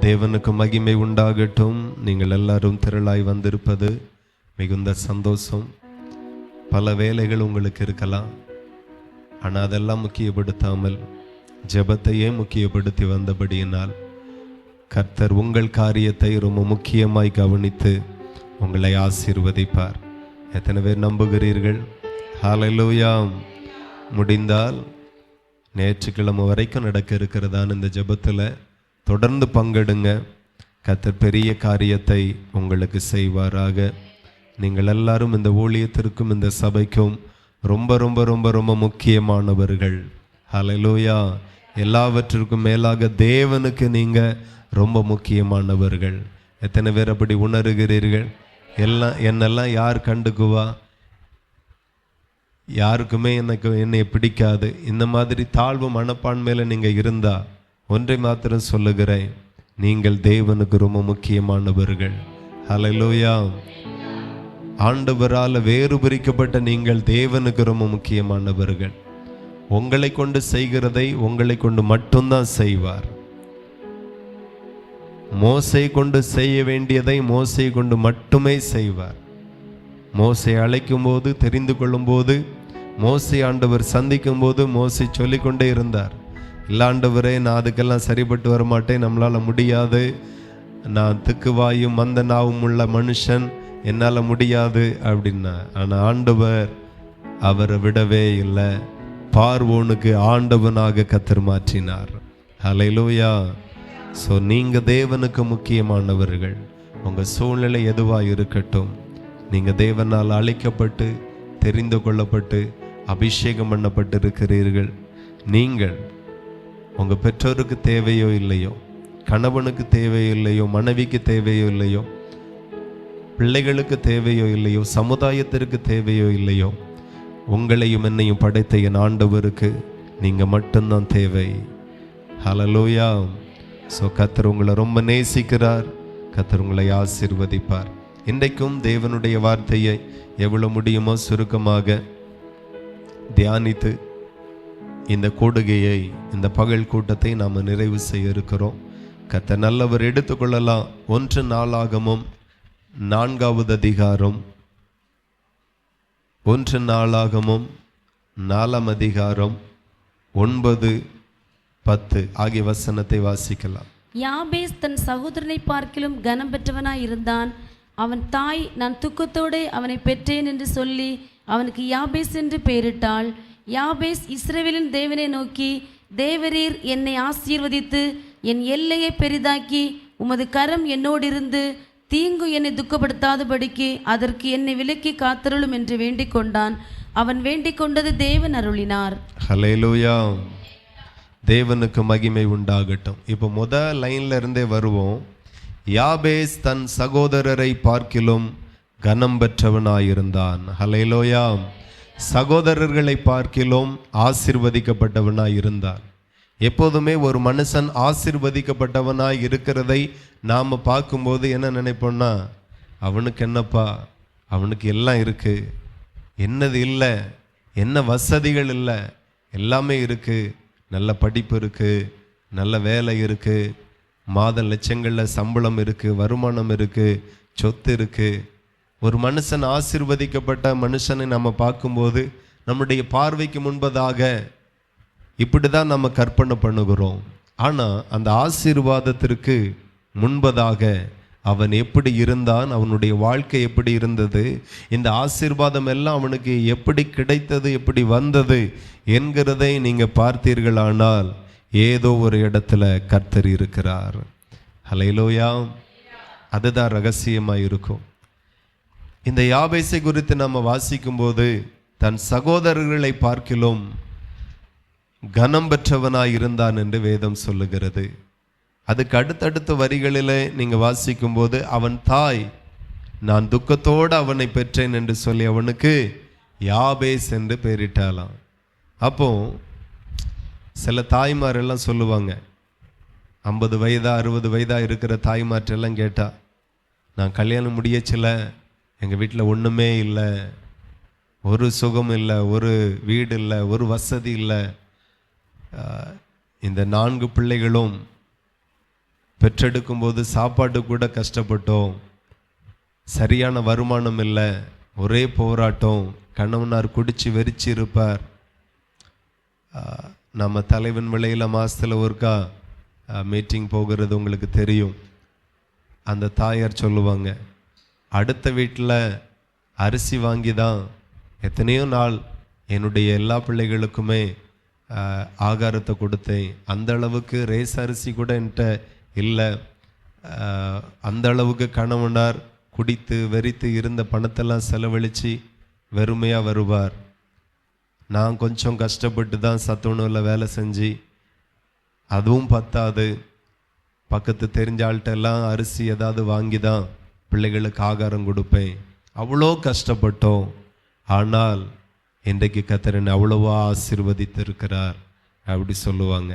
தேவனுக்கு மகிமை உண்டாகட்டும். நீங்கள் எல்லாரும் திரளாய் வந்திருப்பது மிகுந்த சந்தோஷம். பல வேலைகள் உங்களுக்கு இருக்கலாம், ஆனால் அதெல்லாம் முக்கியப்படுத்தாமல் ஜெபத்தையே முக்கியப்படுத்தி வந்தபடியினால் கர்த்தர் உங்கள் காரியத்தை ரொம்ப முக்கியமாய் கவனித்து உங்களை ஆசீர்வதிப்பார். எத்தனை பேர் நம்புகிறீர்கள்? ஹல்லேலூயா. முடிந்தால் ஞாயிற்றுக்கிழமை வரைக்கும் நடக்க இருக்கிறதான இந்த ஜெபத்தில் தொடர்ந்து பங்கெடுங்க. கர்த்தர் பெரிய காரியத்தை உங்களுக்கு செய்வாராக. நீங்கள் எல்லாரும் இந்த ஊழியத்திற்கும் இந்த சபைக்கும் ரொம்ப ரொம்ப ரொம்ப ரொம்ப முக்கியமானவர்கள். ஹல்லேலூயா. எல்லாவற்றிற்கும் மேலாக தேவனுக்கு நீங்கள் ரொம்ப முக்கியமானவர்கள். எத்தனை பேர் அப்படி உணர்கிறீர்கள்? என்னெல்லாம் யார் கண்டுக்குவா? யாருக்குமே என்னை பிடிக்காது. இந்த மாதிரி தாழ்வு மனப்பான்மையில் நீங்கள் இருந்தா ஒன்றை மாத்திரம் சொல்லுகிறேன், நீங்கள் தேவனுக்கு ரொம்ப முக்கியமானவர்கள். ஹல்லேலூயா. ஆண்டவரால் வேறு பிரிக்கப்பட்ட நீங்கள் தேவனுக்கு ரொம்ப முக்கியமானவர்கள். உங்களை கொண்டு செய்கிறதை உங்களை கொண்டு மட்டும்தான் செய்வார். மோசே கொண்டு செய்ய வேண்டியதை மோசே கொண்டு மட்டுமே செய்வார். மோசே அழைக்கும் போது, தெரிந்து கொள்ளும் போது, மோசே ஆண்டவர் சந்திக்கும் போது மோசே சொல்லிக்கொண்டே இருந்தார், இல்லை ஆண்டவரே, நான் அதுக்கெல்லாம் சரிப்பட்டு வரமாட்டேன், நம்மளால் முடியாது, நான் திக்குவாயும் மந்த நாவும் உள்ள மனுஷன், என்னால் முடியாது அப்படின்னா. ஆனால் ஆண்டவர் அவரை விடவே இல்லை. பார்வோனுக்கு ஆண்டவனாக கர்த்தர் மாற்றினார். ஹல்லேலூயா. ஸோ நீங்கள் தேவனுக்கு முக்கியமானவர்கள். உங்கள் சூழ்நிலை எதுவாக இருக்கட்டும், நீங்கள் தேவனால் அழைக்கப்பட்டு தெரிந்து கொள்ளப்பட்டு அபிஷேகம் பண்ணப்பட்டு இருக்கிறீர்கள். நீங்கள் உங்கள் பெற்றோருக்கு தேவையோ இல்லையோ, கணவனுக்கு தேவையோ இல்லையோ, மனைவிக்கு தேவையோ இல்லையோ, பிள்ளைகளுக்கு தேவையோ இல்லையோ, சமுதாயத்திற்கு தேவையோ இல்லையோ, உங்களையும் என்னையும் படைத்த என் ஆண்டவருக்கு நீங்கள் மட்டும்தான் தேவை. ஹல்லேலூயா. ஸோ கர்த்தர் உங்களை ரொம்ப நேசிக்கிறார். கர்த்தர் உங்களை ஆசீர்வதிப்பார். இன்றைக்கும் தேவனுடைய வார்த்தையை எவ்வளோ முடியுமோ சுருக்கமாக தியானித்து இந்த கூடுகையை, இந்த பகல் கூட்டத்தை நாம் நிறைவு செய்ய இருக்கிறோம். கர்த்தர் நல்லவர். எடுத்துக்கொள்ளலாம். 1 நாளாகமம் 4வது அதிகாரம், 1 நாளாகமம் 4ஆம் அதிகாரம் 9, 10 ஆகிய வசனத்தை வாசிக்கலாம். யாபேஸ் தன் சகோதரனை பார்க்கிலும் கனம் பெற்றவனாய் இருந்தான். அவன் தாய், நான் துக்கத்தோடு அவனை பெற்றேன் என்று சொல்லி அவனுக்கு யாபேஸ் என்று பெயரிட்டாள். யாபேஸ் இஸ்ரவேலின் தேவனை நோக்கி, தேவரீர் என்னை ஆசீர்வதித்து என் எல்லையை பெரிதாக்கி உமது கரம் என்னோடு இருந்து தீங்கு என்னை துக்கப்படுத்தாதபடிக்கு அதற்கு என்னை விலக்கி காத்தருளும் என்று வேண்டிக் கொண்டான். அவன் வேண்டிக் கொண்டது தேவன் அருளினார். ஹல்லேலூயா. தேவனுக்கு மகிமை உண்டாகட்டும். இப்போ முதல் லைன்ல இருந்தே வருவோம். யாபேஸ் தன் சகோதரரை பார்க்கிலும் கனம் பெற்றவனாயிருந்தான். ஹல்லேலூயா. சகோதரர்களை பார்க்கிலும் ஆசீர்வதிக்கப்பட்டவனாய் இருந்தான். எப்போதுமே ஒரு மனுஷன் ஆசீர்வதிக்கப்பட்டவனாய் இருக்கிறதை நாம் பார்க்கும்போது என்ன நினைப்போம்னா, அவனுக்கு என்னப்பா, அவனுக்கு எல்லாம் இருக்கு, என்னது இல்லை, என்ன வசதிகள் இல்லை, எல்லாமே இருக்கு, நல்ல படிப்பு இருக்கு, நல்ல வேலை இருக்கு, மாத லட்சங்களில் சம்பளம் இருக்கு, வருமானம் இருக்கு, சொத்து இருக்கு. ஒரு மனுஷன் ஆசீர்வதிக்கப்பட்ட மனுஷனை நம்ம பார்க்கும்போது நம்முடைய பார்வைக்கு முன்பதாக இப்படி தான் நம்ம கற்பனை பண்ணுகிறோம். ஆனால் அந்த ஆசீர்வாதத்திற்கு முன்பதாக அவன் எப்படி இருந்தான், அவனுடைய வாழ்க்கை எப்படி இருந்தது, இந்த ஆசீர்வாதம் எல்லாம் அவனுக்கு எப்படி கிடைத்தது, எப்படி வந்தது என்கிறதை நீங்கள் பார்த்தீர்களானால் ஏதோ ஒரு இடத்துல கர்த்தர் இருக்கிறார். ஹல்லேலூயா. அதுதான் ரகசியமாக இருக்கும். இந்த யாபேசை குறித்து நம்ம வாசிக்கும்போது தன் சகோதரர்களை பார்க்கிலும் கனம் பெற்றவனாய் இருந்தான் என்று வேதம் சொல்லுகிறது. அதுக்கு அடுத்தடுத்த வரிகளில் நீங்கள் வாசிக்கும்போது, அவன் தாய், நான் துக்கத்தோடு அவனை பெற்றேன் என்று சொல்லி அவனுக்கு யாபேஸ் என்று பெயரிட்டாலாம். அப்போ சில தாய்மாரெல்லாம் சொல்லுவாங்க, 50 வயதா 60 வயதா இருக்கிற தாய்மாற்றெல்லாம் கேட்டா, நான் கல்யாணம் முடியச்சில, எங்கள் வீட்டில் ஒன்றுமே இல்லை, ஒரு சுகம் இல்லை, ஒரு வீடு இல்லை, ஒரு வசதி இல்லை, இந்த 4 பிள்ளைகளும் பெற்றெடுக்கும்போது சாப்பாட்டு கூட கஷ்டப்பட்டோம், சரியான வருமானம் இல்லை, ஒரே போராட்டம், கணவனார் குடிச்சு வெறிச்சு இருப்பார். நம்ம தலைவன் விலையில் மாதத்தில் ஒருக்கா மீட்டிங் போகிறது உங்களுக்கு தெரியும். அந்த தாயார் சொல்லுவாங்க, அடுத்த வீட்டில் அரிசி வாங்கி தான் எத்தனையோ நாள் என்னுடைய எல்லா பிள்ளைகளுக்குமே ஆகாரத்தை கொடுத்தேன். அந்த அளவுக்கு ரேஸ் அரிசி கூட என்கிட்ட இல்லை. அந்த அளவுக்கு கணவனார் குடித்து வெறித்து இருந்த பணத்தெல்லாம் செலவழித்து வெறுமையாக வருவார். நான் கொஞ்சம் கஷ்டப்பட்டு தான் சத்துணவில் வேலை செஞ்சு, அதுவும் பத்தாது, பக்கத்து தெரிஞ்ச ஆள்கிட்டெல்லாம் அரிசி ஏதாவது வாங்கி தான் பிள்ளைகளுக்கு ஆகாரம் கொடுப்பேன். அவ்வளோ கஷ்டப்பட்டோம். ஆனால் இன்றைக்கு கர்த்தர் என்னை அவ்வளவா ஆசீர்வதித்திருக்கிறார் அப்படி சொல்லுவாங்க.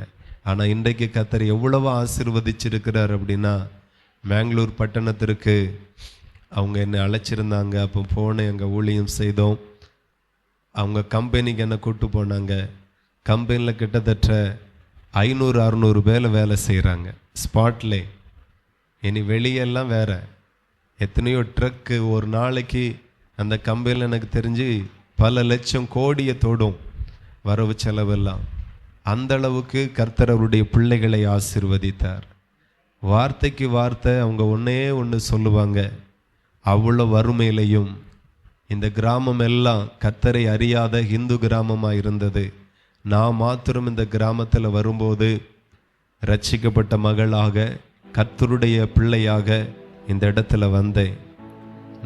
ஆனால் இன்றைக்கு கர்த்தர் எவ்வளவா ஆசீர்வதிச்சிருக்கிறார் அப்படின்னா, மேங்களூர் பட்டணத்திற்கு அவங்க என்னை அழைச்சிருந்தாங்க. அப்போ போனேன், அங்கே ஊழியம் செய்தோம். அவங்க கம்பெனிக்கு என்னை கூப்பிட்டு போனாங்க. கம்பெனியில் கிட்டத்தட்ட 500-600 பேர் வேலை செய்கிறாங்க ஸ்பாட்லே. இனி வெளியெல்லாம் வேற எத்தனையோ ட்ரக்கு ஒரு நாளைக்கு அந்த கம்பெனியில் எனக்கு தெரிஞ்சு பல லட்சம் கோடியை தொடும் வரவு செலவெல்லாம். அந்த அளவுக்கு கர்த்தர் அவருடைய பிள்ளைகளை ஆசீர்வதித்தார். வார்த்தைக்கு வார்த்தை அவங்க ஒன்றே ஒன்று சொல்லுவாங்க. அவ்வளோ வறுமையிலையும் இந்த கிராமம் எல்லாம் கர்த்தரை அறியாத இந்து கிராமமாக இருந்தது. நான் மாத்திரம் இந்த கிராமத்தில் வரும்போது ரட்சிக்கப்பட்ட மகளாக கர்த்தருடைய பிள்ளையாக இந்த இடத்துல வந்தேன்.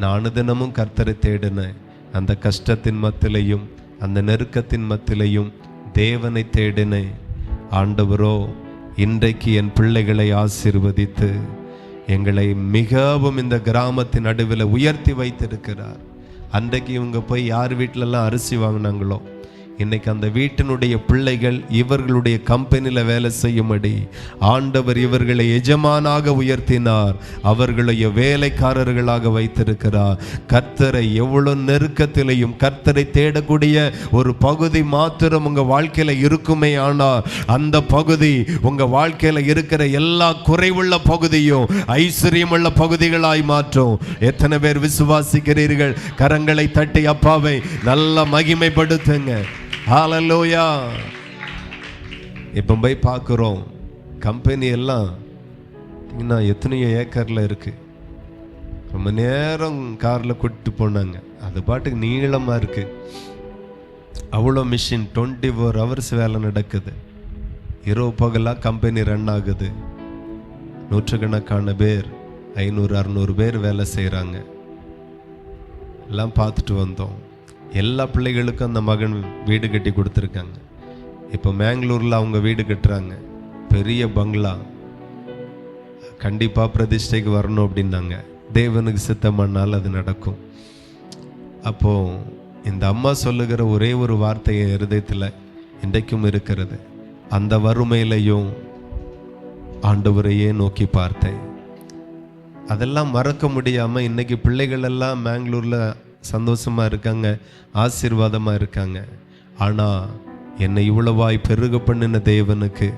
நான் அனுதினமும் கர்த்தரை தேடினேன். அந்த கஷ்டத்தின் மத்தியிலையும் அந்த நெருக்கத்தின் மத்தியிலையும் தேவனை தேடினேன். ஆண்டவரோ இன்றைக்கு என் பிள்ளைகளை ஆசீர்வதித்து எங்களை மிகவும் இந்த கிராமத்தின் நடுவில் உயர்த்தி வைத்திருக்கிறார். அன்றைக்கு இவங்க போய் யார் வீட்டிலெல்லாம் அரிசி வாங்கினாங்களோ, இன்னைக்கு அந்த வீட்டினுடைய பிள்ளைகள் இவர்களுடைய கம்பெனியில் வேலை செய்யும்படி ஆண்டவர் இவர்களை எஜமானாக உயர்த்தினார். அவர்களுடைய வேலைக்காரர்களாக வைத்திருக்கிறார். கர்த்தரை எவ்வளவு நெருக்கத்திலையும் கர்த்தரை தேடக்கூடிய ஒரு பகுதி மாத்திரம் உங்க வாழ்க்கையில இருக்குமே, ஆனால் அந்த பகுதி உங்க வாழ்க்கையில இருக்கிற எல்லா குறைவுள்ள பகுதியும் ஐஸ்வர்யமுள்ள பகுதிகளாய் மாற்றும். எத்தனை பேர் விசுவாசிக்கிறீர்கள்? கரங்களை தட்டி அப்பாவை நல்லா மகிமைப்படுத்துங்க. ஹல்லேலூயா. இப்போ போய் பார்க்குறோம், கம்பெனி எல்லாம் எத்தனையோ ஏக்கரில் இருக்கு. ரொம்ப நேரம் காரில் கூட்டிட்டு போனாங்க. அது பாட்டுக்கு நீளமாக இருக்கு. அவ்வளோ மிஷின் 24 hours வேலை நடக்குது. இரவு பகலாக கம்பெனி ரன் ஆகுது. நூற்றுக்கணக்கான பேர் 500-600 பேர் வேலை செய்கிறாங்க. எல்லாம் பார்த்துட்டு வந்தோம். எல்லா பிள்ளைகளுக்கும் அந்த மகன் வீடு கட்டி கொடுத்துருக்காங்க. இப்போ மேங்களூரில் அவங்க வீடு கட்டுறாங்க, பெரிய பங்களா. கண்டிப்பாக பிரதிஷ்டைக்கு வரணும் அப்படின்னாங்க. தேவனுக்கு சித்தமானால் அது நடக்கும். அப்போது இந்த அம்மா சொல்லுகிற ஒரே ஒரு வார்த்தை என் இருதயத்தில் இன்றைக்கும் இருக்கிறது. அந்த வறுமையிலையும் ஆண்டவரையே நோக்கி பார்த்தேன். அதெல்லாம் மறக்க முடியாமல் இன்னைக்கு பிள்ளைகள் எல்லாம் மேங்களூரில் சந்தோஷமாக இருக்காங்க, ஆசீர்வாதமாக இருக்காங்க. ஆனால் என்னை இவ்வளவாய் பெருக பண்ணின தேவனுக்கு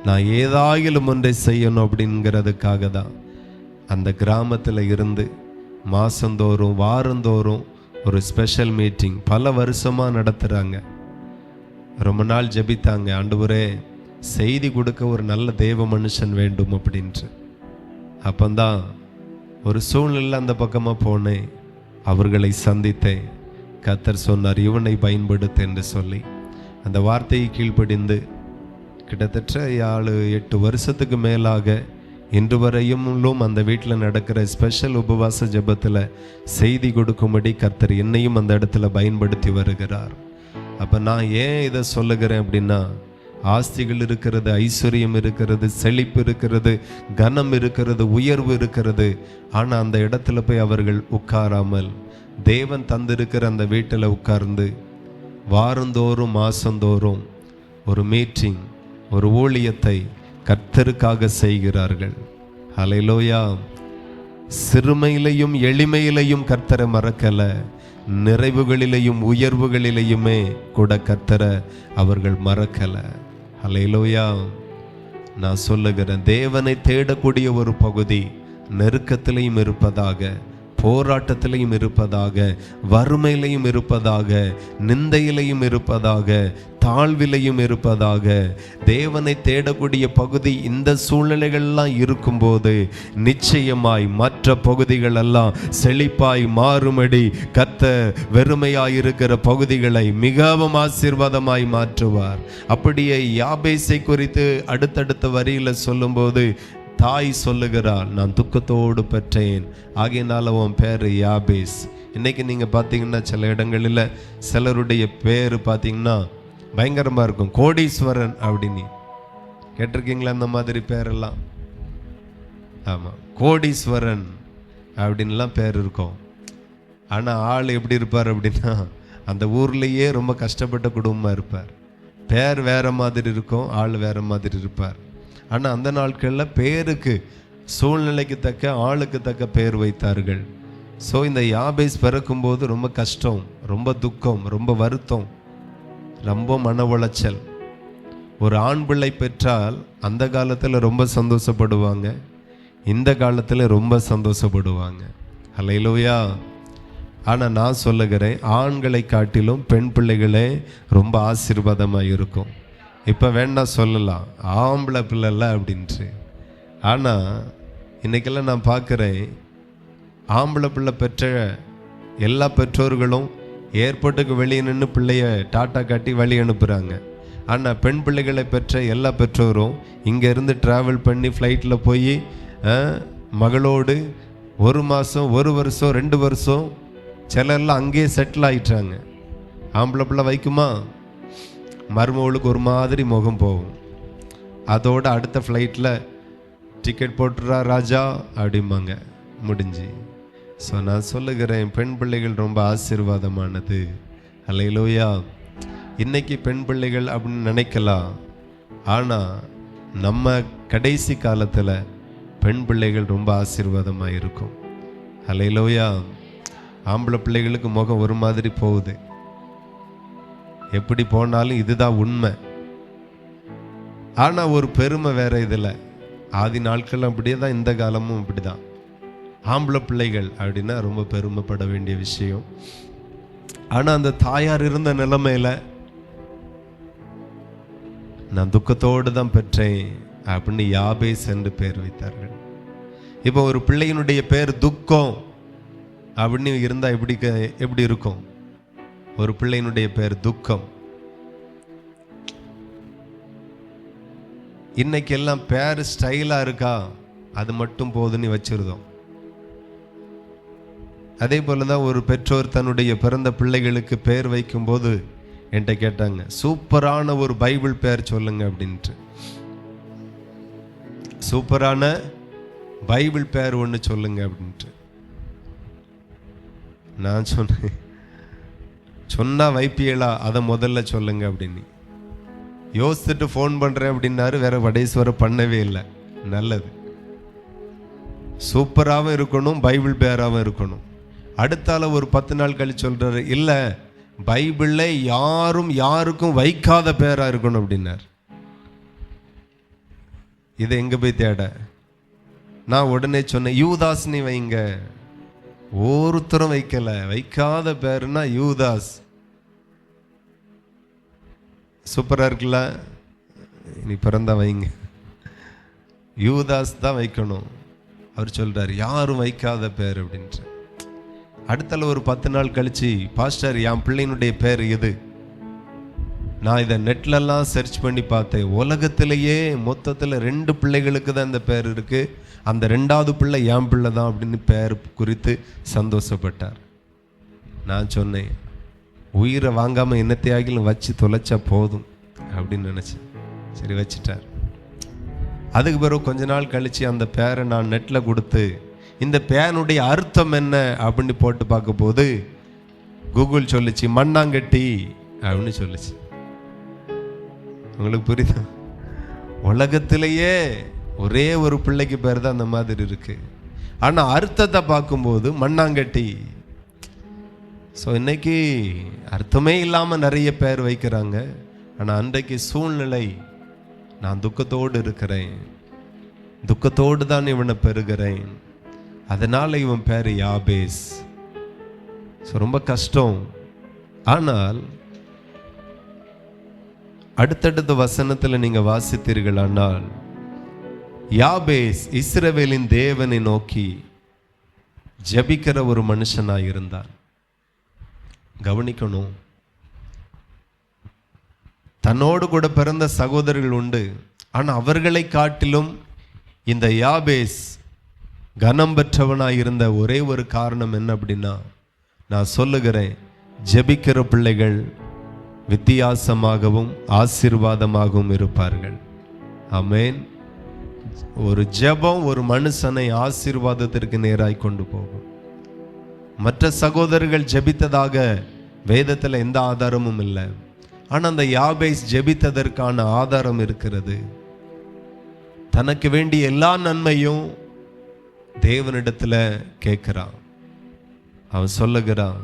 நான் ஏதாயிலும் ஒன்றை செய்யணும் அப்படிங்கிறதுக்காக தான் அந்த கிராமத்தில் இருந்து மாதந்தோறும் வாரந்தோறும் ஒரு ஸ்பெஷல் மீட்டிங் பல வருஷமாக நடத்துகிறாங்க. ரொம்ப நாள் ஜெபித்தாங்க, ஆண்டவரே செய்தி கொடுக்க ஒரு நல்ல தேவ மனுஷன் வேண்டும் அப்படின்ட்டு. அப்போதான் ஒரு சூழ்நிலை அந்த பக்கமாக போனேன், அவர்களை சந்தித்தேன். கர்த்தர் சொன்னார், இவனை பயன்படுத்து என்று சொல்லி அந்த வார்த்தையை கீழ்ப்படிந்து கிட்டத்தட்ட 7-8 வருஷத்துக்கு மேலாக இன்று வரையும் அந்த வீட்டில் நடக்கிற ஸ்பெஷல் உபவாச ஜெபத்தில் செய்தி கொடுக்கும்படி கர்த்தர் என்னையும் அந்த இடத்துல பயன்படுத்தி வருகிறார். அப்போ நான் ஏன் இதை சொல்லுகிறேன் அப்படின்னா, ஆஸ்திகள் இருக்கிறது, ஐஸ்வர்யம் இருக்கிறது, செழிப்பு இருக்கிறது, கனம் இருக்கிறது, உயர்வு இருக்கிறது. ஆனால் அந்த இடத்துல போய் அவர்கள் உட்காராமல் தேவன் தந்திருக்கிற அந்த வீட்டில் உட்கார்ந்து வாரந்தோறும் மாசந்தோறும் ஒரு மீட்டிங், ஒரு ஊழியத்தை கர்த்தருக்காக செய்கிறார்கள். ஹல்லேலூயா. சிறுமையிலையும் எளிமையிலையும் கர்த்தரை மறக்கல, நிறைவுகளிலேயும் உயர்வுகளிலேயுமே கூட கர்த்தரை அவர்கள் மறக்கல. ஹல்லேலூயா. நான் சொல்லுகிறேன், தேவனை தேடக்கூடிய ஒரு பகுதி நெருக்கத்திலையும் இருப்பதாக, போராட்டத்திலையும் இருப்பதாக, வறுமையிலையும் இருப்பதாக, நிந்தையிலையும் இருப்பதாக, தாழ்விலையும் இருப்பதாக. தேவனை தேடக்கூடிய பகுதி இந்த சூழ்நிலைகள்லாம் இருக்கும்போது நிச்சயமாய் மற்ற பகுதிகள் எல்லாம் செழிப்பாய் மாறும்படி கர்த்தர் வெறுமையாயிருக்கிற பகுதிகளை மிகவும் ஆசீர்வாதமாய் மாற்றுவார். அப்படியே யாபேசை குறித்து அடுத்தடுத்த வரியில சொல்லும்போது தாய் சொல்லுகிறாள், நான் துக்கத்தோடு பெற்றேன், ஆகையினால உன் பேர் யாபேஸ். இன்னைக்கு நீங்கள் பார்த்தீங்கன்னா சில இடங்களில் சிலருடைய பேர் பார்த்தீங்கன்னா பயங்கரமாக இருக்கும். கோடீஸ்வரன் அப்படின்னு கேட்டிருக்கீங்களா? அந்த மாதிரி பேரெல்லாம். ஆமாம், கோடீஸ்வரன் அப்படின்லாம் பேர் இருக்கும். ஆனால் ஆள் எப்படி இருப்பார் அப்படின்னா, அந்த ஊர்லேயே ரொம்ப கஷ்டப்பட்ட குடும்பமாக இருப்பார். பேர் வேறு மாதிரி இருக்கும், ஆள் வேறு மாதிரி இருப்பார். ஆனால் அந்த நாட்களில் பேருக்கு, சூழ்நிலைக்கு தக்க, ஆளுக்கு தக்க பேர் வைத்தார்கள். ஸோ இந்த யாபேஸ் பிறக்கும்போது ரொம்ப கஷ்டம், ரொம்ப துக்கம், ரொம்ப வருத்தம், ரொம்ப மன உளைச்சல். ஒரு ஆண் பிள்ளை பெற்றால் அந்த காலத்தில் ரொம்ப சந்தோஷப்படுவாங்க, இந்த காலத்தில் ரொம்ப சந்தோஷப்படுவாங்க. ஹல்லேலூயா. ஆனால் நான் சொல்லுகிறேன், ஆண்களை காட்டிலும் பெண் பிள்ளைகளே ரொம்ப ஆசீர்வாதமாக இருக்கும். இப்போ வேணா சொல்லலாம் ஆம்பளை பிள்ளைல அப்படின்ட்டு. ஆனால் இன்றைக்கெல்லாம் நான் பார்க்குறேன், ஆம்பளை பிள்ளை பெற்ற எல்லா பெற்றோர்களும் ஏர்போர்ட்டுக்கு வெளியே நின்று பிள்ளைய டாட்டா காட்டி வழி அனுப்புகிறாங்க. ஆனால் பெண் பிள்ளைகளை பெற்ற எல்லா பெற்றோரும் இங்கேருந்து ட்ராவல் பண்ணி ஃப்ளைட்டில் போய் மகளோடு 1 மாதம், 1 வருஷம், 2 வருஷம் சிலர்லாம் அங்கேயே செட்டில் ஆகிட்டாங்க. ஆம்பளை பிள்ளை வைக்குமா? மருமகளுக்கு ஒரு மாதிரி முகம் போகும். அதோட அடுத்த ஃப்ளைட்டில் டிக்கெட் போட்டுறா ராஜா அப்படிம்பாங்க, முடிஞ்சு. ஸோ நான் சொல்லுகிறேன், பெண் பிள்ளைகள் ரொம்ப ஆசீர்வாதமானது. ஹல்லேலூயா. இன்னைக்கு பெண் பிள்ளைகள் அப்படின்னு நினைக்கலாம், ஆனால் நம்ம கடைசி காலத்தில் பெண் பிள்ளைகள் ரொம்ப ஆசீர்வாதமாக இருக்கும். ஹல்லேலூயா. ஆம்பளை பிள்ளைகளுக்கு முகம் ஒரு மாதிரி போகுது. எப்படி போனாலும் இதுதான் உண்மை. ஆனால் ஒரு பெருமை வேற இதில். ஆதி நாட்கள் அப்படியே தான், இந்த காலமும் அப்படி தான். ஆம்பளை பிள்ளைகள் அப்படின்னா ரொம்ப பெருமைப்பட வேண்டிய விஷயம். ஆனால் அந்த தாயார் இருந்த நிலைமையில நான் துக்கத்தோடு தான் பெற்றேன் அப்படின்னு யாபேஸ் என்று பேர் வைத்தார்கள். இப்போ ஒரு பிள்ளையினுடைய பேர் துக்கம் அப்படின்னு இருந்தால் எப்படி இருக்கும்? ஒரு பிள்ளையினுடைய பேர் துக்கம். இன்னைக்கு எல்லாம் பேர் ஸ்டைலா இருக்கா, அது மட்டும் போதுன்னு வச்சிருந்தோம். அதே போலதான் ஒரு பெற்றோர் தன்னுடைய பிறந்த பிள்ளைகளுக்கு பேர் வைக்கும் போது என்கிட்ட கேட்டாங்க, சூப்பரான ஒரு பைபிள் பேர் சொல்லுங்க அப்படின்ட்டு. சூப்பரான பைபிள் பேர் ஒன்று சொல்லுங்க அப்படின்ட்டு. நான் சொன்னேன், சொன்னா வைப்பியலா, அதை முதல்ல சொல்லுங்க அப்படின்னு. யோசிச்சுட்டு ஃபோன் பண்றேன் அப்படின்னாரு. வேற வடேஸ்வரம் பண்ணவே இல்லை. நல்லது, சூப்பராகவும் இருக்கணும், பைபிள் பேராகவும் இருக்கணும். அடுத்தால ஒரு 10 நாள் கழிச்சு சொல்றாரு, இல்லை பைபிள்ல யாருக்கும் வைக்காத பேரா இருக்கணும் அப்படின்னார். இதை எங்க போய் தேட? நான் உடனே சொன்னேன், யூதாஸ்னி வைங்க. ஒருத்தரும் வைக்கல. வைக்காத பேருனா யூதாஸ். சூப்பரா இருக்குல்ல? நீ பிறந்தா வைங்க, யூதாஸ் தான் வைக்கணும். அவர் சொல்றாரு, யாரும் வைக்காத பேர் அப்படின்ட்டு. அடுத்தால ஒரு 10 நாள் கழிச்சு, பாஸ்டர் என் பிள்ளையினுடைய பேர் எது? நான் இதை நெட்லெல்லாம் சர்ச் பண்ணி பார்த்தேன். உலகத்திலேயே மொத்தத்தில் 2 பிள்ளைகளுக்கு தான் இந்த பேர் இருக்கு. அந்த 2வது பிள்ளை என் பிள்ளை தான் அப்படின்னு பேர் குறித்து சந்தோஷப்பட்டார். நான் சொன்னேன், உயிரை வாங்காமல் என்னத்தையாகிலும் வச்சு தொலைச்சா போதும் அப்படின்னு நினச்சேன். சரி வச்சுட்டார். அதுக்கு பிறகு கொஞ்ச நாள் கழித்து அந்த பேரை நான் நெட்டில் கொடுத்து, இந்த பேனுடைய அர்த்தம் என்ன அப்படின்னு போட்டு பார்க்க போது கூகுள் சொல்லிச்சு, மண்ணாங்கட்டி அப்படின்னு சொல்லிச்சு. உங்களுக்கு புரியுதா? உலகத்திலேயே ஒரே ஒரு பிள்ளைக்கு பேர் தான் அந்த மாதிரி இருக்கு. ஆனால் அர்த்தத்தை பார்க்கும்போது மண்ணாங்கட்டி. ஸோ இன்னைக்கு அர்த்தமே இல்லாமல் நிறைய பேர் வைக்கிறாங்க. ஆனால் அன்றைக்கு சூழ்நிலை நான் துக்கத்தோடு இருக்கிறேன், துக்கத்தோடு தான் இவனை பெறுகிறேன், அதனால இவன் பேர் யாபேஸ். ரொம்ப கஷ்டம். ஆனால் அடுத்தடுத்த வசனத்தில் நீங்க வாசித்தீர்களானால், யாபேஸ் இஸ்ரவேலின் தேவனை நோக்கி ஜெபிக்கிற ஒரு மனுஷனாய் இருந்தான். கவனிக்கணும், தன்னோடு கூட பிறந்த சகோதரர்கள் உண்டு. ஆனால் அவர்களை காட்டிலும் இந்த யாபேஸ் கனம் பெற்றவனாய் இருந்த ஒரே ஒரு காரணம் என்ன அப்படின்னா, நான் சொல்லுகிறேன், ஜெபிக்கிற பிள்ளைகள் வித்தியாசமாகவும் ஆசீர்வாதமாகவும் இருப்பார்கள். ஆமென். ஒரு ஜெபம் ஒரு மனுஷனை ஆசீர்வாதத்திற்கு நேராய் கொண்டு போகும். மற்ற சகோதரர்கள் ஜெபித்ததாக வேதத்தில் எந்த ஆதாரமும் இல்லை. ஆனால் அந்த யாபேஸ் ஜெபித்ததற்கான ஆதாரம் இருக்கிறது. தனக்கு வேண்டிய எல்லா நன்மையும் தேவனிடத்துல கேட்கிறான். அவன் சொல்லுகிறான்,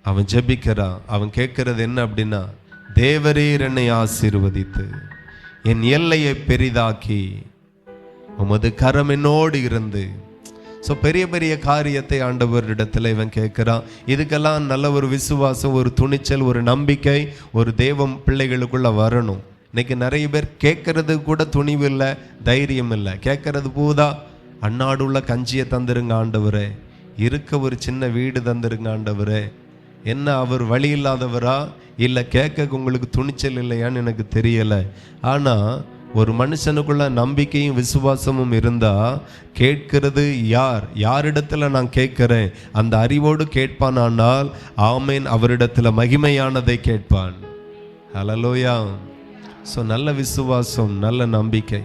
அவன் ஜெபிக்கிறான். அவன் கேட்கிறது என்ன அப்படின்னா, தேவரீர் என்னை ஆசீர்வதித்து என் எல்லையை பெரிதாக்கி உமது கரம் என்னோடு இருந்து. பெரிய பெரிய காரியத்தை ஆண்டவரிடத்துல இவன் கேட்கிறான். இதுக்கெல்லாம் நல்ல ஒரு விசுவாசம், ஒரு துணிச்சல், ஒரு நம்பிக்கை ஒரு தேவ பிள்ளைகளுக்குள்ள வரணும். இன்னைக்கு நிறைய பேர் கேட்கறது கூட துணிவு இல்லை, தைரியம் இல்லை. கேட்கறது பூதா, அன்னாடுள்ள கஞ்சியை தந்துருங்க ஆண்டவரே, இருக்க ஒரு சின்ன வீடு தந்துருங்க ஆண்டவரே. என்ன அவர் வழி இல்லாதவரா, இல்லை கேட்க உங்களுக்கு துணிச்சல் இல்லையான்னு எனக்கு தெரியலை. ஆனால் ஒரு மனுஷனுக்குள்ள நம்பிக்கையும் விசுவாசமும் இருந்தா, கேட்கிறது யாரிடத்துல நான் கேட்கிறேன் அந்த அறிவோடு கேட்பான். ஆனால் ஆமேன், அவரிடத்துல மகிமையானதை கேட்பான். ஹல்லேலூயா. நல்ல விசுவாசம், நல்ல நம்பிக்கை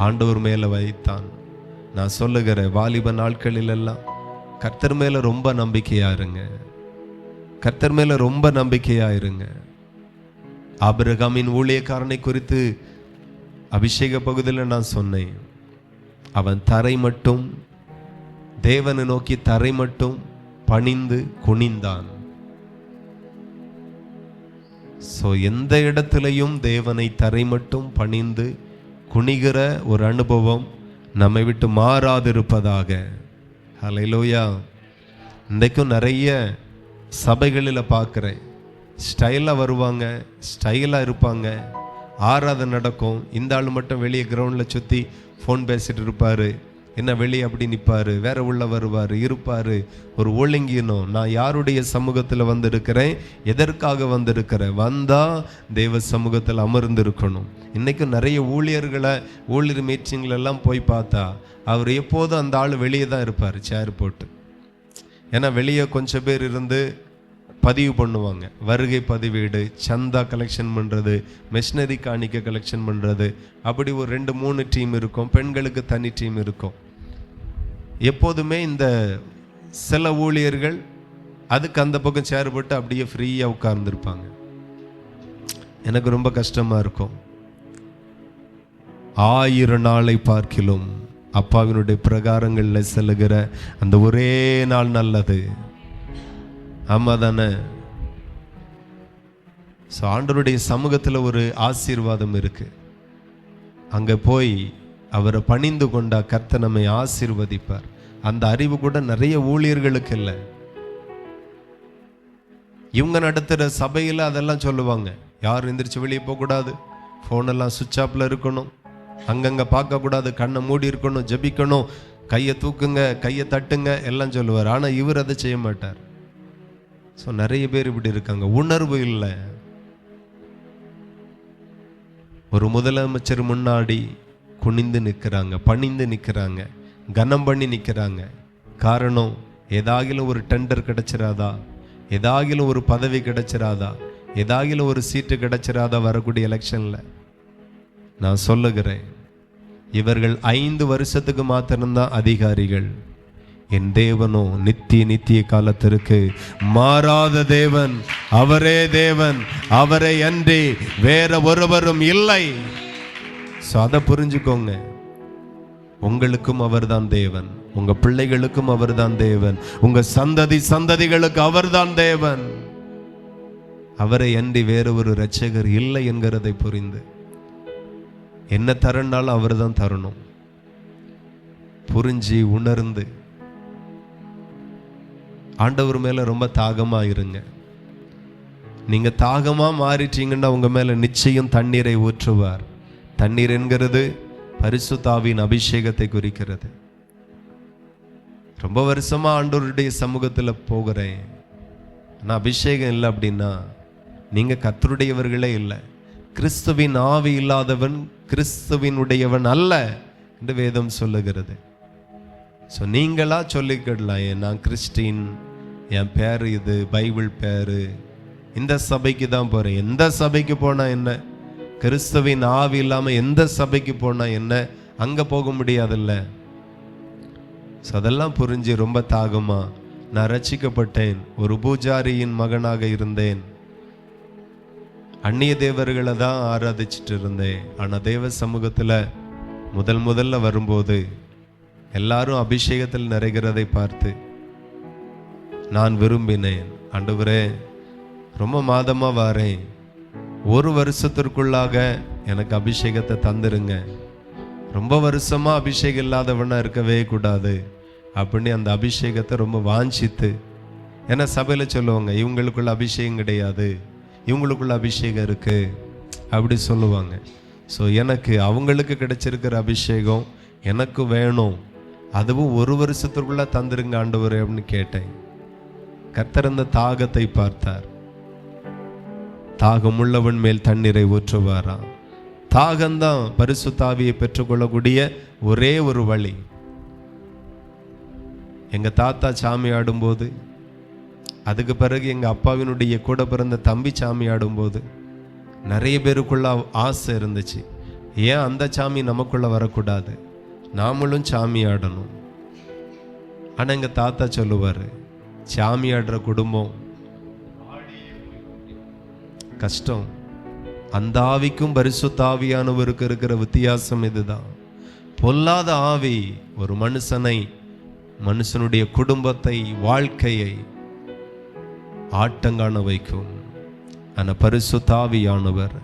ஆண்டவர் மேல வைத்தான். நான் சொல்லுகிறேன், வாலிப நாட்களில் எல்லாம் கர்த்தர் மேல ரொம்ப நம்பிக்கையா இருங்க, கர்த்தர் மேல ரொம்ப நம்பிக்கையா இருங்க. ஆபிரகாமின் ஊழியக்காரனை குறித்து அபிஷேக பகுதியில் நான் சொன்னேன். அவன் தரை மட்டும், தேவனை நோக்கி தரை மட்டும் பணிந்து குனிந்தான். எந்த இடத்திலையும் தேவனை தரை மட்டும் பணிந்து குனிகிற ஒரு அனுபவம் நம்மை விட்டு மாறாதிருப்பதாக. ஹல்லேலூயா. இன்றைக்கும் நிறைய சபைகளில் பார்க்குறேன், ஸ்டைலாக வருவாங்க, ஸ்டைலாக இருப்பாங்க, ஆராதனை நடக்கும். இந்த ஆள் மட்டும் வெளியே கிரவுண்டில் சுற்றி ஃபோன் பேசிட்டு இருப்பார், என்ன வெளியே அப்படி நிற்பார், வேற உள்ள வருவார், இருப்பார். ஒரு ஒழுங்கினோம். நான் யாருடைய சமூகத்தில் வந்திருக்கிறேன், எதற்காக வந்திருக்கிறேன்? வந்தால் தேவ சமூகத்தில் அமர்ந்திருக்கணும். இன்றைக்கும் நிறைய ஊழியர் மீட்டிங்களெல்லாம் போய் பார்த்தா அவர் எப்போதும் அந்த ஆள் வெளியே தான் இருப்பார், சேர் போட்டு. ஏன்னா வெளியே கொஞ்சம் பேர் இருந்து பதிவு பண்ணுவாங்க, வருகை பதிவேடு, சந்தா கலெக்ஷன் பண்ணுறது, மிஷினரி காணிக்க கலெக்ஷன் பண்ணுறது. அப்படி ஒரு 2-3 டீம் இருக்கும், பெண்களுக்கு தனி டீம் இருக்கும். எப்போதுமே இந்த சில ஊழியர்கள் அதுக்கு அந்த பக்கம் சேர் போட்டு அப்படியே ஃப்ரீயாக உட்கார்ந்துருப்பாங்க. எனக்கு ரொம்ப கஷ்டமாக இருக்கும். 1000 நாளை பார்க்கிலும் அப்பாவினுடைய பிரகாரங்களில் செல்லுகிற அந்த ஒரே நாள் நல்லது. ஆமா தானே? ஆண்டவருடைய சமூகத்தில் ஒரு ஆசீர்வாதம் இருக்கு. அங்க போய் அவரை பணிந்து கொண்டா கர்த்தர் நம்மை ஆசீர்வதிப்பார். அந்த அறிவு கூட நிறைய ஊழியர்களுக்கு இல்லை. இவங்க நடத்துகிற சபையில் அதெல்லாம் சொல்லுவாங்க, யாரும் எந்திரிச்சு வெளியே போகக்கூடாது, ஃபோனெல்லாம் சுவிட்ச் ஆஃப்ல இருக்கணும், அங்கங்கே பார்க்கக்கூடாது, கண்ணை மூடி இருக்கணும், ஜபிக்கணும், கையை தூக்குங்க, கையை தட்டுங்க எல்லாம் சொல்லுவார். ஆனால் இவர் அதை செய்ய மாட்டார். நிறைய பேர் இப்படி இருக்காங்க, உணர்வு இல்லை. ஒரு முதலமைச்சர் முன்னாடி குனிந்து நிற்கிறாங்க, பணிந்து நிற்கிறாங்க, கனம் பண்ணி நிற்கிறாங்க. காரணம், ஏதாகிலும் ஒரு டெண்டர் கிடைச்சிராதா, ஏதாகிலும் ஒரு பதவி கிடைச்சிராதா, ஏதாகிலும் ஒரு சீட்டு கிடைச்சிராதா வரக்கூடிய எலெக்ஷன்ல. நான் சொல்லுகிறேன், இவர்கள் 5 வருஷத்துக்கு மாத்திரம்தான் அதிகாரிகள். என் தேவனோ நித்திய காலத்திற்கு மாறாத தேவன். அவரே தேவன், அவரை அன்றி வேற ஒருவரும் இல்லை. அதை புரிஞ்சுக்கோங்க. உங்களுக்கும் அவர்தான் தேவன், உங்க பிள்ளைகளுக்கும் அவர்தான் தேவன், உங்க சந்ததிகளுக்கு அவர்தான் தேவன். அவரை அன்றி வேற ஒரு இரட்சகர் இல்லை என்கிறதை புரிந்து என்ன தரனாலும் அவர் தான் தரணும். புரிஞ்சு உணர்ந்து ஆண்டவர் மேல ரொம்ப தாகமா இருங்க. நீங்க தாகமா மாறிட்டீங்கன்னா உங்க மேல நிச்சயம் தண்ணீரை ஊற்றுவார். தண்ணீர் என்கிறது பரிசுத்த ஆவியின் அபிஷேகத்தை குறிக்கிறது. ரொம்ப வருஷமா ஆண்டவருடைய சமூகத்துல போகிறேன், ஆனா அபிஷேகம் இல்லை அப்படின்னா நீங்க கர்த்தருடையவர்களே இல்லை. கிறிஸ்துவின் ஆவி இல்லாதவன் கிறிஸ்துவின் உடையவன் அல்ல என்று வேதம் சொல்லுகிறது. ஸோ நீங்களா சொல்லிக்கிடலாம், நான் கிறிஸ்டின், என் பேர் இது, பைபிள் பேரு, இந்த சபைக்கு தான் போறேன். எந்த சபைக்கு போனா என்ன? கிறிஸ்துவின் ஆவி இல்லாம எந்த சபைக்கு போனா என்ன? அங்க போக முடியாதுல்ல. ஸோ அதெல்லாம் புரிஞ்சு ரொம்ப தாகமா, நான் ரட்சிக்கப்பட்டேன், ஒரு பூஜாரியின் மகனாக இருந்தேன், அந்நிய தேவர்களை தான் ஆராதிச்சுட்டு இருந்தேன், ஆனா தேவ சமூகத்துல முதல்ல வரும்போது எல்லாரும் அபிஷேகத்தில் நிறைகிறதை பார்த்து நான் விரும்பினேன், ஆண்டவரே ரொம்ப மாதமா வாரேன், ஒரு வருஷத்திற்குள்ளாக எனக்கு அபிஷேகத்தை தந்துருங்க, ரொம்ப வருஷமா அபிஷேகம் இல்லாதவனா இருக்கவே கூடாது அப்படின்னு அந்த அபிஷேகத்தை ரொம்ப வாஞ்சித்து, ஏன்னா சபையில சொல்லுவாங்க இவங்களுக்குள்ள அபிஷேகம் கிடையாது, இவங்களுக்குள்ள அபிஷேகம் இருக்கு அப்படி சொல்லுவாங்க. ஸோ எனக்கு அவங்களுக்கு கிடைச்சிருக்கிற அபிஷேகம் எனக்கு வேணும், அதுவும் ஒரு வருஷத்திற்குள்ள தந்துருங்க ஆண்டவரே அப்படின்னு கேட்டேன். கர்த்தர் அந்த தாகத்தை பார்த்தார். தாகம் உள்ளவன் மேல் தண்ணீரை ஊற்றுவாராம். தாகம்தான் பரிசுத்த ஆவியை பெற்றுக்கொள்ளக்கூடிய ஒரே ஒரு வழி. எங்க தாத்தா சாமி ஆடும்போது, அதுக்கு பிறகு எங்க அப்பாவினுடைய கூட பிறந்த தம்பி சாமி ஆடும்போது நிறைய பேருக்குள்ள ஆசை இருந்துச்சு, ஏன் அந்த சாமி நமக்குள்ள வரக்கூடாது, நாமளும் சாமி ஆடணும். ஆனா எங்க தாத்தா சொல்லுவாரு, சாமி ஆடுற குடும்பம் கஷ்டம். அந்த ஆவிக்கும் பரிசுத்த ஆவியானவருக்கு இருக்கிற வித்தியாசம் இதுதான். பொல்லாத ஆவி ஒரு மனுஷனுடைய குடும்பத்தை, வாழ்க்கையை ஆட்டங்காண வைக்கும். ஆனா பரிசுத்த ஆவியானவர்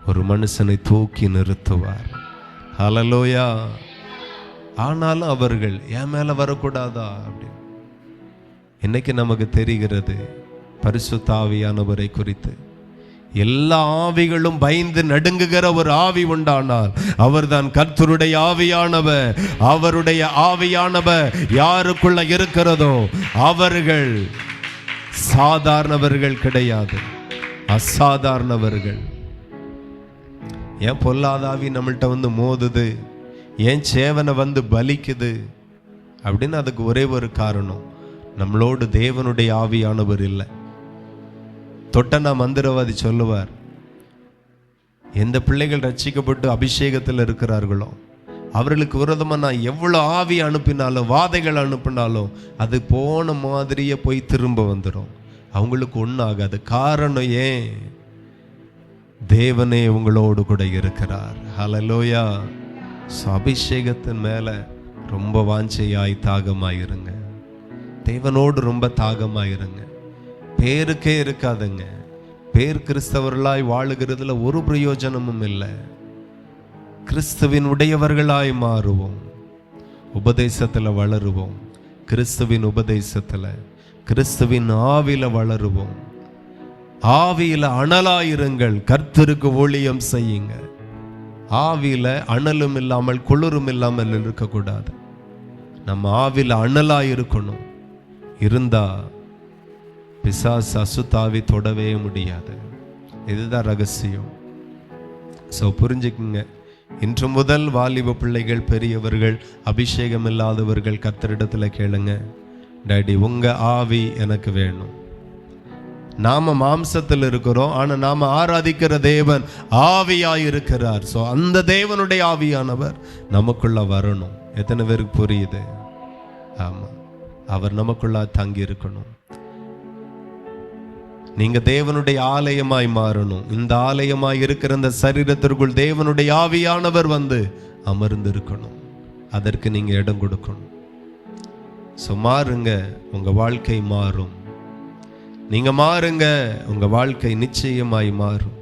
ஒரு மனுஷனை தூக்கி நிறுத்துவார். ஹல்லேலூயா. ஆனாலும் அவர்கள் என் மேல வரக்கூடாதா அப்படி. இன்னைக்கு நமக்கு தெரிகிறது பரிசுத்த ஆவியானவரை குறித்து. எல்லா ஆவிகளும் பயந்து நடுங்குகிற ஒரு ஆவி உண்டானால் அவர்தான் கர்த்தருடைய ஆவியானவர். அவருடைய ஆவியானவர் யாருக்குள்ள இருக்கிறதோ அவர்கள் சாதாரணவர்கள் கிடையாது, அசாதாரணவர்கள். ஏன் பொல்லாத ஆவி நம்மள்கிட்ட வந்து மோதுது, ஏன் சேவனை வந்து பலிக்குது அப்படின்னு அதுக்கு ஒரே ஒரு காரணம், நம்மளோடு தேவனுடைய ஆவியானவர் இல்லை. தொட்டனா மந்திரவாதி சொல்லுவார், எந்த பிள்ளைகள் ரட்சிக்கப்பட்டு அபிஷேகத்தில் இருக்கிறார்களோ அவர்களுக்கு விரோதமாக நான் எவ்வளோ ஆவி அனுப்பினாலும், வாதைகள் அனுப்பினாலும் அது போன மாதிரியே போய் திரும்ப வந்துடும், அவங்களுக்கு ஒன்றும் ஆகாது. காரணம் ஏன்? தேவனே உங்களோடு கூட இருக்கிறார். ஹல்லேலூயா. அபிஷேகத்தின் மேல ரொம்ப வாஞ்சையாய் தாகமாயிருங்க. தேவனோடு ரொம்ப தாகமாயிருங்க. பேருக்கே இருக்காதுங்க. பேர் கிறிஸ்தவர்களாய் வாழுகிறதுல ஒரு பிரயோஜனமும் இல்லை. கிறிஸ்துவின் உடையவர்களாய் மாறுவோம், உபதேசத்துல வளருவோம், கிறிஸ்துவின் உபதேசத்துல கிறிஸ்துவின் ஆவில வளருவோம். ஆவியில அனலாயிருங்கள், கர்த்தருக்கு ஊழியம் செய்யுங்க. ஆவியில அனலும் இல்லாமல் குளிரும் இல்லாமல் இருக்கக்கூடாது. நம்ம ஆவியில அனலாயிருக்கணும். இருந்தா பிசாசு அசுத்தாவி தொடவே முடியாது. இதுதான் ரகசியம். ஸோ புரிஞ்சுக்குங்க. இன்று முதல் வாலிப பிள்ளைகள், பெரியவர்கள், அபிஷேகம் இல்லாதவர்கள் கர்த்தரிடத்துல கேளுங்க, டாடி உங்க ஆவி எனக்கு வேணும். நாம மாம்சத்தில் இருக்கிறோம், ஆனா நாம ஆராதிக்கிற தேவன் ஆவியாயிருக்கிறார். ஸோ அந்த தேவனுடைய ஆவியானவர் நமக்குள்ள வரணும். எத்தனை பேருக்கு புரியுது? ஆமா, அவர் நமக்குள்ள தங்கி இருக்கணும். நீங்க தேவனுடைய ஆலயமாய் மாறணும். இந்த ஆலயமாய் இருக்கிற இந்த சரீரத்திற்குள் தேவனுடைய ஆவியானவர் வந்து அமர்ந்து இருக்கணும். அதற்கு நீங்க இடம் கொடுக்கணும். ஸோ மாறுங்க, உங்க வாழ்க்கை மாறும். நீங்க மாறுங்க, உங்க வாழ்க்கை நிச்சயமாய் மாறும்.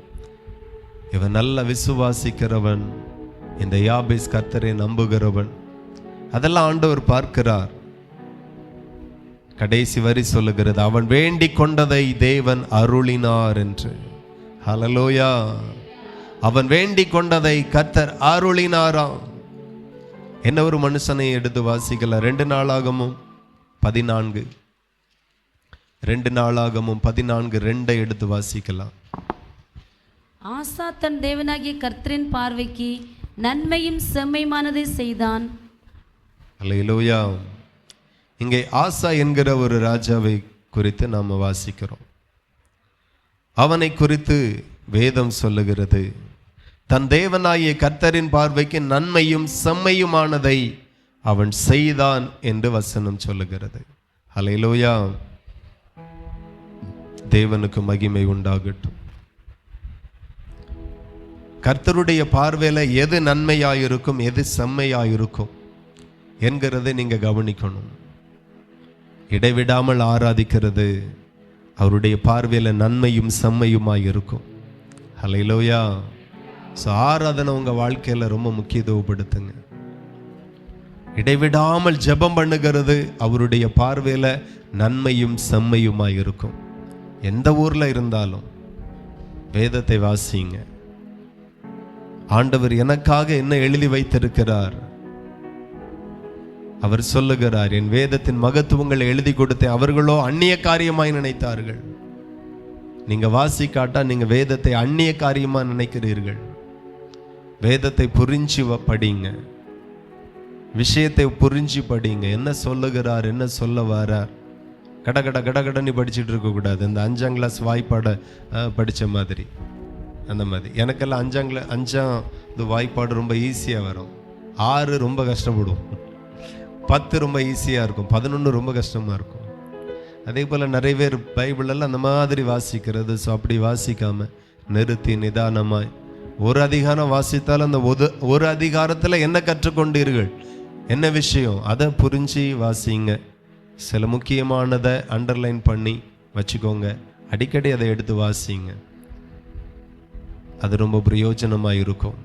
இவன் நல்ல விசுவாசிக்கிறவன், இந்த யாபேஸ் கர்த்தரை நம்புகிறவன். அதெல்லாம் ஆண்டவர் பார்க்கிறார். கடைசி வரி சொல்லுகிறது, அவன் வேண்டிக் கொண்டதை தேவன் அருளினார் என்று. ஹல்லேலூயா. அவன் வேண்டிக் கொண்டதை கர்த்தர் அருளினாராம். என்ன ஒரு மனுஷனை எடுத்து வாசிக்கலாம். 2 நாளாகமும் 14 2 எடுத்து வாசிக்கலாம். ஆசா தன் தேவனாகிய கர்த்தரின் பார்வைக்கு நன்மையும் செம்மையுமானதை செய்தான். அல்லேலூயா. இங்கே ஆசா என்கிற ஒரு ராஜாவை குறித்து நாம் வாசிக்கிறோம். அவனை குறித்து வேதம் சொல்லுகிறது, தன் தேவனாகிய கர்த்தரின் பார்வைக்கு நன்மையும் செம்மையுமானதை அவன் செய்தான் என்று வசனம் சொல்லுகிறது. அல்லேலூயா. தேவனுக்கு மகிமை உண்டாகட்டும். கர்த்தருடைய பார்வையில எது நன்மையாயிருக்கும், எது செம்மையாயிருக்கும் என்கிறதை நீங்க கவனிக்கணும். இடைவிடாமல் ஆராதிக்கிறது அவருடைய பார்வையில நன்மையும் செம்மையுமாயிருக்கும். ஹல்லேலூயா. ஸோ ஆராதனை உங்க வாழ்க்கையில ரொம்ப முக்கியத்துவப்படுத்துங்க. இடைவிடாமல் ஜெபம் பண்ணுகிறது அவருடைய பார்வையில நன்மையும் செம்மையுமாயிருக்கும். எந்த ஊர்ல இருந்தாலும் வேதத்தை வாசிங்க. ஆண்டவர் எனக்காக என்ன எழுதி வைத்திருக்கிறார் அவர் சொல்லுகிறார், என் வேதத்தின் மகத்துவங்களை எழுதி கொடுத்தேன், அவர்களோ அந்நிய காரியமாய் நினைத்தார்கள். நீங்க வாசிக்காட்டா நீங்க வேதத்தை அந்நிய காரியமா நினைக்கிறீர்கள். வேதத்தை புரிஞ்சு படிங்க, விஷயத்தை புரிஞ்சு படிங்க. என்ன சொல்லுகிறார், என்ன சொல்ல வரார். கடகடன்னு படிச்சுட்டு இருக்க கூடாது. இந்த 5ஆம் கிளாஸ் வாய்ப்பாட படிச்ச மாதிரி, அந்த மாதிரி. எனக்கெல்லாம் 5ஆம் வாய்ப்பாடு ரொம்ப ஈஸியா வரும். 6 ரொம்ப கஷ்டப்படும், 10 ரொம்ப ஈஸியா இருக்கும், 11 ரொம்ப கஷ்டமா இருக்கும். அதே போல நிறைய பேர் பைபிளெல்லாம் அந்த மாதிரி வாசிக்கிறது. ஸோ அப்படி வாசிக்காம நிறுத்தி நிதானமாய் ஒரு அதிகாரம் வாசித்தாலும் அந்த ஒரு அதிகாரத்துல என்ன கற்றுக்கொண்டீர்கள், என்ன விஷயம், அதை புரிஞ்சு வாசிங்க. சில முக்கியமானதை அண்டர்லைன் பண்ணி வச்சுக்கோங்க. அடிக்கடி அதை எடுத்து வாசிங்க. அது ரொம்ப பிரயோஜனமாக இருக்கும்.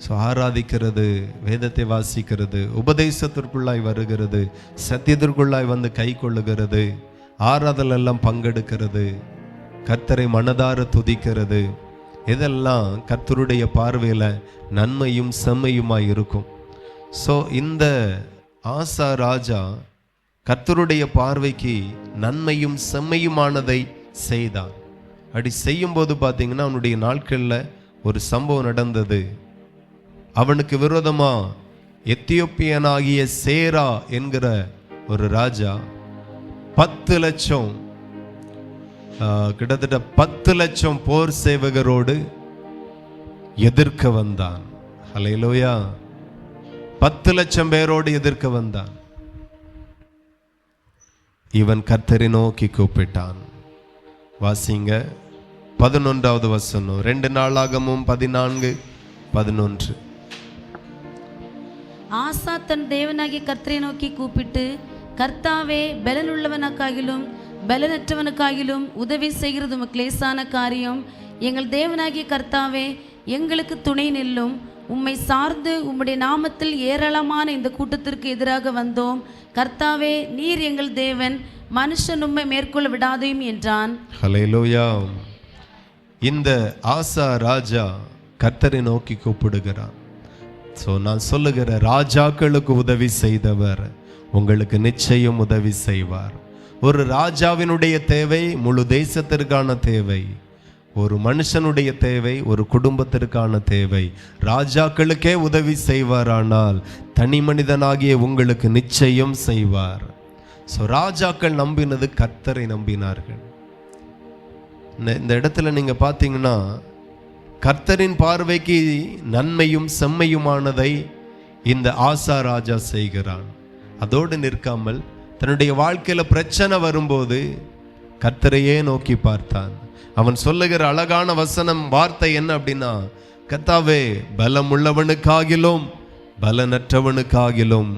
ஸோ ஆராதிக்கிறது, வேதத்தை வாசிக்கிறது, உபதேசத்திற்குள்ளாய் வருகிறது, சத்தியத்திற்குள்ளாய் வந்து கை கொள்ளுகிறது, ஆராதலெல்லாம் பங்கெடுக்கிறது, கர்த்தரை மனதார துதிக்கிறது, இதெல்லாம் கர்த்தருடைய பார்வையில் நன்மையும் செம்மையுமாய் இருக்கும். ஸோ இந்த ஆசா ராஜா கர்த்தருடைய பார்வைக்கு நன்மையும் செம்மையுமானதை செய்தான். அப்படி செய்யும்போது பார்த்தீங்கன்னா அவனுடைய நாட்களில் ஒரு சம்பவம் நடந்தது. அவனுக்கு விரோதமா எத்தியோப்பியனாகிய சேரா என்கிற ஒரு ராஜா 10 லட்சம் கிட்டத்தட்ட 10 லட்சம் போர் சேவகரோடு எதிர்க்க வந்தான். ஹல்லேலூயா. 10 லட்சம் பேரோடு எதிர்க்க வந்தான். இவன் கர்த்தரை நோக்கி கூப்பிட்டான். வாசிங்க 11வது வசனம், 2 நாளாகமும் 14:11. ஆசா தன் தேவனாகிய கர்த்தரை நோக்கி கூப்பிட்டு, கர்த்தாவே, பலன் உள்ளவனுக்காகிலும் பலனற்றவனுக்காகிலும் உதவி செய்கிறது உமக்கு லேசான காரியம். எங்கள் தேவனாகிய கர்த்தாவே, எங்களுக்கு துணை நில்லும். உம்மை சார்ந்து உம்முடைய நாமத்தில் ஏராளமான இந்த கூட்டத்திற்கு எதிராக வந்தோம். கர்த்தாவே, நீர் எங்கள் தேவன், மனுஷன் உம்மை மேற்கொள்ள விடாதையும் என்றான். ஹல்லேலூயா. இந்த ஆசா ராஜா கர்த்தரை நோக்கி கூப்பிடுகிறான். ஸோ நான் சொல்லுகிற, ராஜாக்களுக்கு உதவி செய்தவர் உங்களுக்கு நிச்சயம் உதவி செய்வார். ஒரு ராஜாவினுடைய தேவை முழு தேசத்திற்கான தேவை, ஒரு மனுஷனுடைய தேவை ஒரு குடும்பத்திற்கான தேவை. ராஜாக்களுக்கே உதவி செய்வாரானால் தனி மனிதனாகிய உங்களுக்கு நிச்சயம் செய்வார். ஸோ ராஜாக்கள் நம்பினது கர்த்தரை நம்பினார்கள். இந்த இடத்துல நீங்க பார்த்தீங்கன்னா கர்த்தரின் பார்வைக்கு நன்மையும் செம்மையுமானதை இந்த ஆசா ராஜா செய்கிறான். அதோடு நிற்காமல் தன்னுடைய வாழ்க்கையில பிரச்சனை வரும்போது கர்த்தரையே நோக்கி பார்த்தான். அவன் சொல்லுகிற அழகான வசனம், வார்த்தை என்ன அப்படின்னா, கர்த்தாவே, பலம் உள்ளவனுக்காகிலும் பலனற்றவனுக்காகிலும்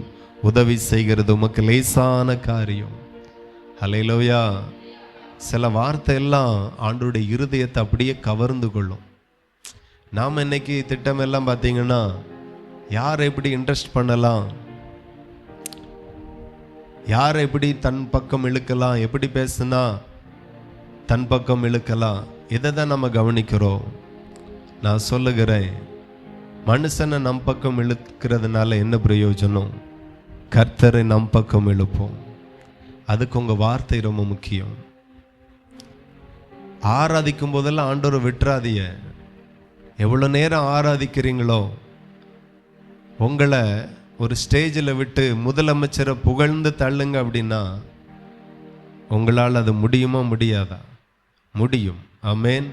உதவி செய்கிறது உமக்கு லேசான காரியம். ஹல்லேலூயா. சில வார்த்தை எல்லாம் ஆண்டவருடைய இருதயத்தை அப்படியே கவர்ந்து கொள்ளும். நாம் இன்னைக்கு திட்டம் எல்லாம் பார்த்தீங்கன்னா யாரை எப்படி இன்ட்ரெஸ்ட் பண்ணலாம், யாரை எப்படி தன் பக்கம் இழுக்கலாம், எப்படி பேசுனா தன் பக்கம் இழுக்கலாம், இதை தான் நம்ம கவனிக்கிறோம். நான் சொல்லுகிறேன், மனுஷனை நம் பக்கம் இழுக்கிறதுனால என்ன பிரயோஜனம்? கர்த்தரை நம் பக்கம் இழுப்போம். அதுக்கு உங்கள் வார்த்தை ரொம்ப முக்கியம். ஆராதிக்கும் போதெல்லாம் ஆண்டவரை விட்டுறாதீங்க. எவ்வளோ நேரம் ஆராதிக்கிறீங்களோ, உங்களை ஒரு ஸ்டேஜில் விட்டு முதலமைச்சரை புகழ்ந்து தள்ளுங்க அப்படின்னா உங்களால் அது முடியுமா முடியாதா? முடியும். ஆமென்.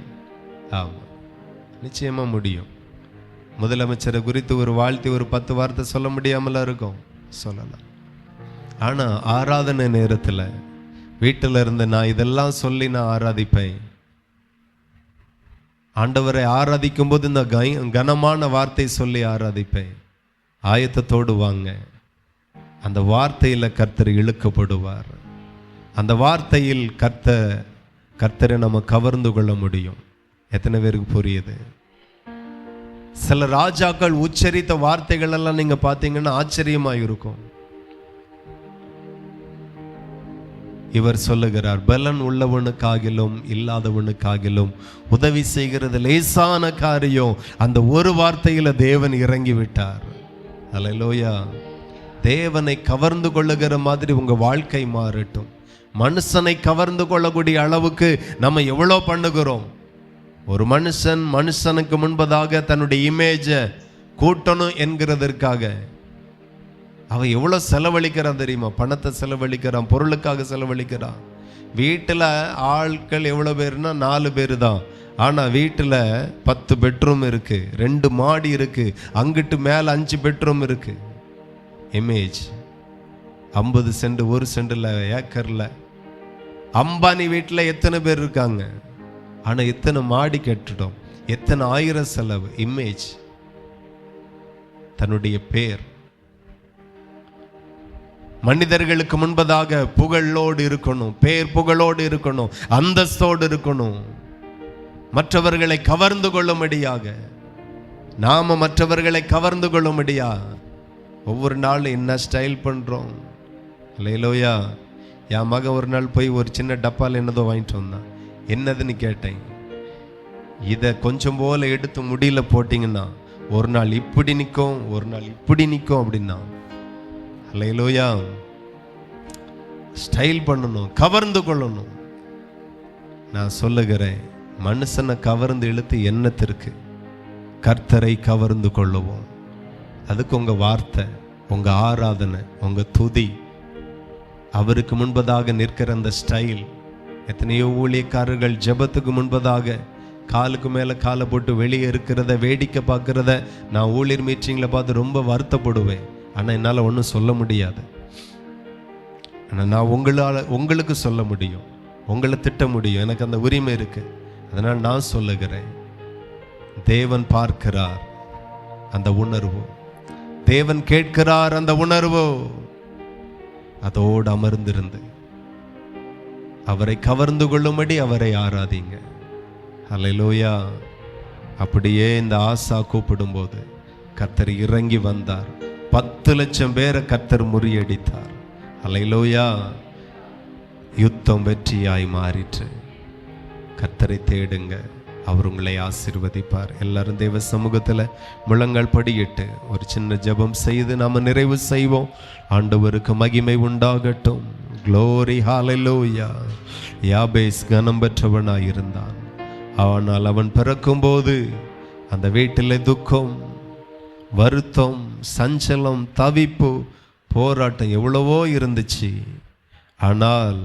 ஆமாம், நிச்சயமாக முடியும். முதலமைச்சரை குறித்து ஒரு வாழ்த்தி ஒரு 10 வார்த்தை சொல்ல முடியாமலாம் இருக்கும், சொல்லலாம். ஆனால் ஆராதனை நேரத்தில் வீட்டில் இருந்து நான் இதெல்லாம் சொல்லி நான் ஆராதிப்பேன். ஆண்டவரை ஆராதிக்கும் போது இந்த கனமான வார்த்தை சொல்லி ஆராதிப்பேன். ஆயத்தத்தோடு வாங்க. அந்த வார்த்தையில் கர்த்தர் இழுக்கப்படுவார். அந்த வார்த்தையில் கர்த்தரை நம்ம கவர்ந்து கொள்ள முடியும். எத்தனை பேருக்கு புரியுது? சில ராஜாக்கள் உச்சரித்த வார்த்தைகள் எல்லாம் நீங்க பார்த்தீங்கன்னா ஆச்சரியமாக இருக்கும். இவர் சொல்லுகிறார், பலன் உள்ளவனுக்காகிலும் இல்லாதவனுக்காகிலும் உதவி செய்கிறது லேசான காரியம். அந்த ஒரு வார்த்தையில தேவன் இறங்கி விட்டார். அல்லேலூயா. தேவனை கவர்ந்து கொள்ளுகிற மாதிரி உங்க வாழ்க்கை மாறட்டும். மனுஷனை கவர்ந்து கொள்ளக்கூடிய அளவுக்கு நம்ம எவ்வளோ பண்ணுகிறோம். ஒரு மனுஷனுக்கு முன்பதாக தன்னுடைய இமேஜை கூட்டணும் என்கிறதற்காக அவன் எவ்வளோ செலவழிக்கிறான் தெரியுமா? பணத்தை செலவழிக்கிறான், பொருளுக்காக செலவழிக்கிறான். வீட்டில் ஆட்கள் எவ்வளோ பேர்னா 4 பேர் தான். ஆனால் வீட்டில் 10 பெட்ரூம் இருக்கு, 2 மாடி இருக்கு, அங்கிட்டு மேலே 5 பெட்ரூம் இருக்கு. இமேஜ் 50 சென்ட் 1 சென்டில் ஏக்கரில். அம்பானி வீட்டில் எத்தனை பேர் இருக்காங்க? ஆனால் எத்தனை மாடி கட்டிடம், எத்தனை 1000 செலவு. இமேஜ், தன்னுடைய பேர். மனிதர்களுக்கு முன்பதாக புகழோடு இருக்கணும், பேர் புகழோடு இருக்கணும், அந்தஸ்தோடு இருக்கணும். மற்றவர்களை கவர்ந்து கொள்ளும்படியாக, நாம மற்றவர்களை கவர்ந்து கொள்ளும்படியா ஒவ்வொரு நாளும் என்ன ஸ்டைல் பண்றோம். அல்லேலூயா. என் மகன் ஒரு நாள் போய் ஒரு சின்ன டப்பால் என்னதோ வாங்கிட்டு வந்தான். என்னதுன்னு கேட்டேன். இதை கொஞ்சம் போல எடுத்து முடியல போட்டிங்கன்னா ஒரு நாள் இப்படி நிற்கும், ஒரு நாள் இப்படி நிற்கும் அப்படின்னா. அல்லேலூயா. ஸ்டைல் பண்ணணும், கவர்ந்து கொள்ளணும். நான் சொல்லுகிறேன், மனுஷனை கவர்ந்து இழுத்து எண்ணத்திற்கு கர்த்தரை கவர்ந்து கொள்ளுவோம். அதுக்கு உங்க வார்த்தை, உங்க ஆராதனை, உங்க துதி, அவருக்கு முன்பதாக நிற்கிற அந்த ஸ்டைல். எத்தனையோ ஊழியக்காரர்கள் ஜெபத்துக்கு முன்பதாக காலுக்கு மேலே காலை போட்டு வெளியே இருக்கிறத வேடிக்கை பார்க்கறத நான் ஊழியர் மீட்டிங்கில் பார்த்து ரொம்ப வருத்தப்படுவேன். ஆனால் என்னால் ஒன்றும் சொல்ல முடியாது. ஆனால் நான் உங்களுக்கு சொல்ல முடியும், உங்களை திட்ட முடியும். எனக்கு அந்த உரிமை இருக்கு. அதனால் நான் சொல்லுகிறேன், தேவன் பார்க்கிறார் அந்த உணர்வு, தேவன் கேட்கிறார் அந்த உணர்வு. அதோடு அமர்ந்திருந்து அவரை கவர்ந்து கொள்ளும்படி அவரை ஆராதிங்க. அல்லேலூயா. அப்படியே இந்த ஆசா கூப்பிடும்போது கர்த்தர் இறங்கி வந்தார். 10 லட்சம் பேரை கர்த்தர் முறியடித்தார். அல்லேலூயா. யுத்தம் வெற்றியாய் மாறிற்று. கர்த்தரை தேடுங்க, அவர் உங்களை ஆசீர்வதிப்பார். எல்லாரும் தேவ சமூகத்தில் முழங்கால் படியிட்டு ஒரு சின்ன ஜெபம் செய்து நாம நிறைவு செய்வோம். ஆண்டவருக்கு மகிமை உண்டாகட்டும். க்ளோரி, ஹalleluya. யாபேஸ் கனம் பெற்றவனாய் இருந்தான். ஆனால் அவன் பிறக்கும்போது அந்த வீட்டில் துக்கம், வருத்தம், சஞ்சலம், தவிப்பு, போராட்டம் எவ்வளவோ இருந்துச்சு. ஆனால்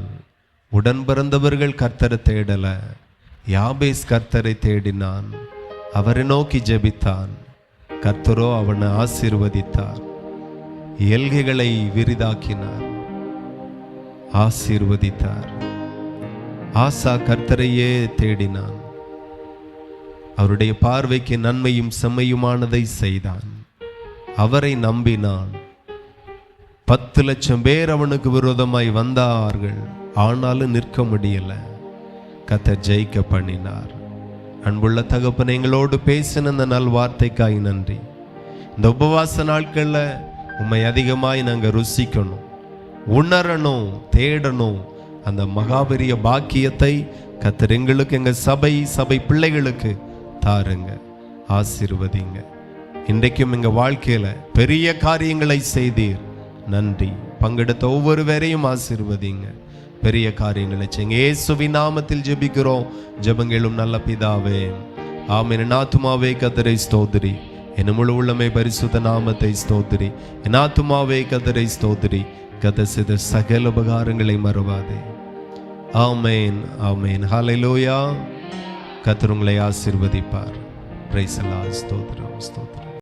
உடன் பிறந்தவர்கள் கர்த்தரை தேடல. யாபேஸ் கர்த்தரை தேடினான், அவரை நோக்கி ஜெபித்தான். கர்த்தரோ அவனை ஆசீர்வதித்தார், எல்கைகளை விரிதாக்கினார், ஆசீர்வதித்தார். ஆசா கர்த்தரையே தேடினான், அவருடைய பார்வைக்கு நன்மையும் செம்மையுமானதை செய்தான், அவரை நம்பினான். 10 லட்சம் பேர் அவனுக்கு விரோதமாய் வந்தார்கள், ஆனாலும் நிற்க முடியல. கர்த்தர் ஜெயிக்க பண்ணினார். அன்புள்ள தகப்பனை எங்களோடு பேசின இந்த நல் வார்த்தைக்காய் நன்றி. இந்த உபவாச நாட்களில் உம்மை அதிகமாய் நாங்கள் ருசிக்கணும், உணரணும், தேடணும். அந்த மகாபெரிய பாக்கியத்தை கர்த்தர் எங்களுக்கு, எங்கள் சபை பிள்ளைகளுக்கு தாருங்க, ஆசீர்வதிங்க. இன்றைக்கும் எங்கள் வாழ்க்கையில் பெரிய காரியங்களை செய்தீர், நன்றி. பங்கெடுத்த ஒவ்வொருவரையும் ஆசீர்வதிங்க, பெரிய காரியங்களை செய்யுங்க. இயேசுவின் நாமத்தில் ஜெபிக்கிறோம், ஜெபங்களும் நல்ல பிதாவே, ஆமென். என் ஆத்துமாவே கர்த்தரை ஸ்தோத்திரி, என் முழு உள்ளமே பரிசுத்த நாமத்தை ஸ்தோத்திரி. என் ஆத்துமாவே கர்த்தரை ஸ்தோத்திரி, கர்த்தர் செய்த சகல உபகாரங்களை மறவாதே. ஆமென், ஆமென். ஹல்லேலூயா. கர்த்தர் உங்களை ஆசீர்வதிப்பார். Praise the Lord. ஸ்தோத்திரம், ஸ்தோத்திரம்.